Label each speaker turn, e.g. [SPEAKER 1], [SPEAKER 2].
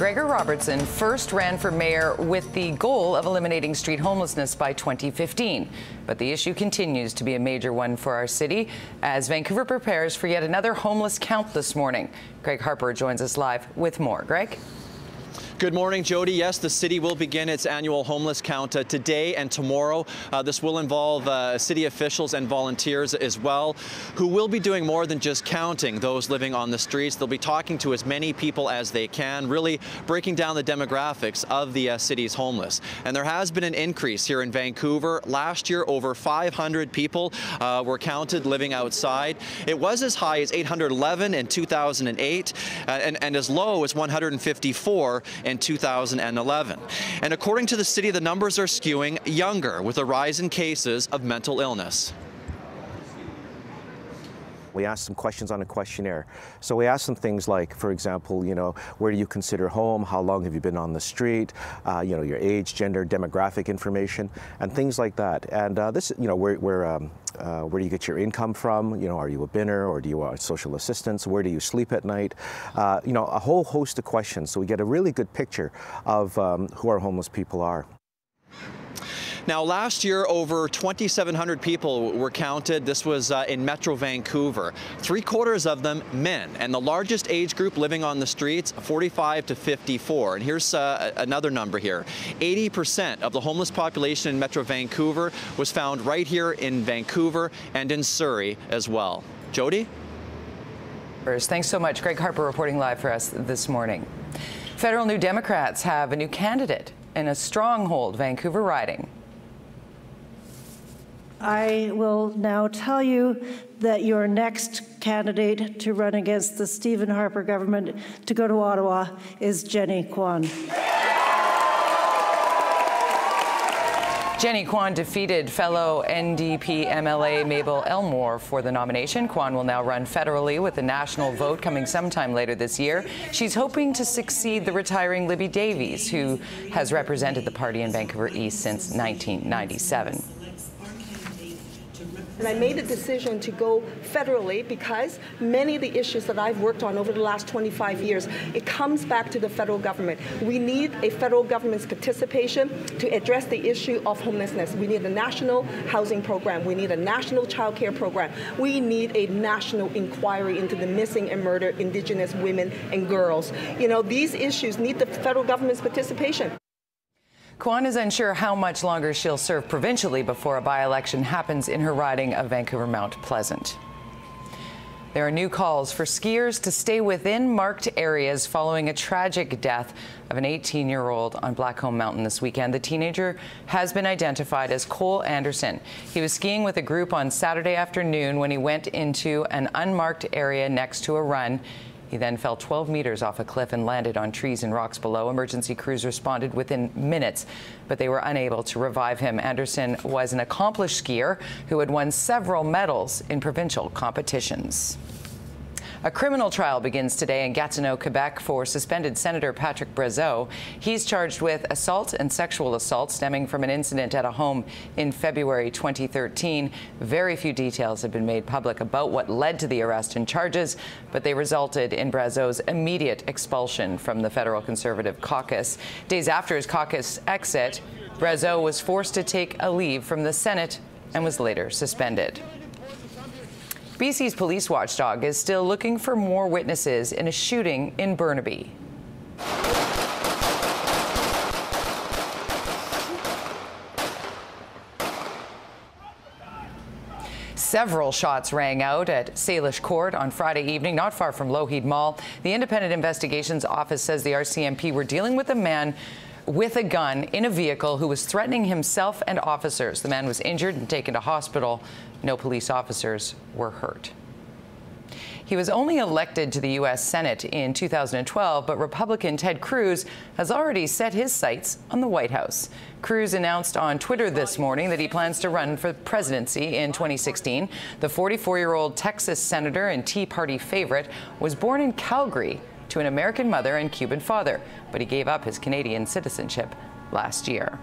[SPEAKER 1] Gregor Robertson first ran for mayor with the goal of eliminating street homelessness by 2015. But the issue continues to be a major one for our city as Vancouver prepares for yet another homeless count this morning. Greg Harper joins us live with more. Greg?
[SPEAKER 2] Good morning, Jody. Yes, the city will begin its annual homeless count today and tomorrow. This will involve city officials and volunteers as well, who will be doing more than just counting those living on the streets. They'll be talking to as many people as they can, really breaking down the demographics of the city's homeless. And there has been an increase here in Vancouver. Last year, over 500 people were counted living outside. It was as high as 811 in 2008 and as low as 154 in 2011. And according to the city, the numbers are skewing younger with a rise in cases of mental illness.
[SPEAKER 3] We asked some questions on a questionnaire. So we asked them things like, for example, where do you consider home? How long have you been on the street? Your age, gender, demographic information, and things like that. And where do you get your income from? Are you a binner or do you want social assistance? Where do you sleep at night? A whole host of questions. So we get a really good picture of who our homeless people are.
[SPEAKER 2] Now, last year, over 2,700 people were counted. This was in Metro Vancouver. 3/4 of them men, and the largest age group living on the streets, 45 to 54. And here's another number here. 80% of the homeless population in Metro Vancouver was found right here in Vancouver and in Surrey as well. Jody?
[SPEAKER 1] Thanks so much. Greg Harper reporting live for us this morning. Federal New Democrats have a new candidate in a stronghold Vancouver riding.
[SPEAKER 4] I will now tell you that your next candidate to run against the Stephen Harper government to go to Ottawa is Jenny Kwan.
[SPEAKER 1] Jenny Kwan defeated fellow NDP MLA Mabel Elmore for the nomination. Kwan will now run federally with the national vote coming sometime later this year. She's hoping to succeed the retiring Libby Davies, who has represented the party in Vancouver East since 1997.
[SPEAKER 5] And I made a decision to go federally because many of the issues that I've worked on over the last 25 years, it comes back to the federal government. We need a federal government's participation to address the issue of homelessness. We need a national housing program. We need a national child care program. We need a national inquiry into the missing and murdered Indigenous women and girls. These issues need the federal government's participation.
[SPEAKER 1] Kwan is unsure how much longer she'll serve provincially before a by-election happens in her riding of Vancouver Mount Pleasant. There are new calls for skiers to stay within marked areas following a tragic death of an 18-year-old on Blackcomb Mountain this weekend. The teenager has been identified as Cole Anderson. He was skiing with a group on Saturday afternoon when he went into an unmarked area next to a run. He then fell 12 meters off a cliff and landed on trees and rocks below. Emergency crews responded within minutes, but they were unable to revive him. Anderson was an accomplished skier who had won several medals in provincial competitions. A criminal trial begins today in Gatineau, Quebec for suspended Senator Patrick Brazeau. He's charged with assault and sexual assault stemming from an incident at a home in February 2013. Very few details have been made public about what led to the arrest and charges, but they resulted in Brazeau's immediate expulsion from the federal Conservative caucus. Days after his caucus exit, Brazeau was forced to take a leave from the Senate and was later suspended. BC's police watchdog is still looking for more witnesses in a shooting in Burnaby. Several shots rang out at Salish Court on Friday evening, not far from Lougheed Mall. The Independent Investigations Office says the RCMP were dealing with a man with a gun in a vehicle who was threatening himself and officers. The man was injured and taken to hospital. No police officers were hurt. He was only elected to the U.S. Senate in 2012, but Republican Ted Cruz has already set his sights on the White House. Cruz announced on Twitter this morning that he plans to run for the presidency in 2016. The 44-year-old Texas senator and Tea Party favorite was born in Calgary to an American mother and Cuban father, but he gave up his Canadian citizenship last year.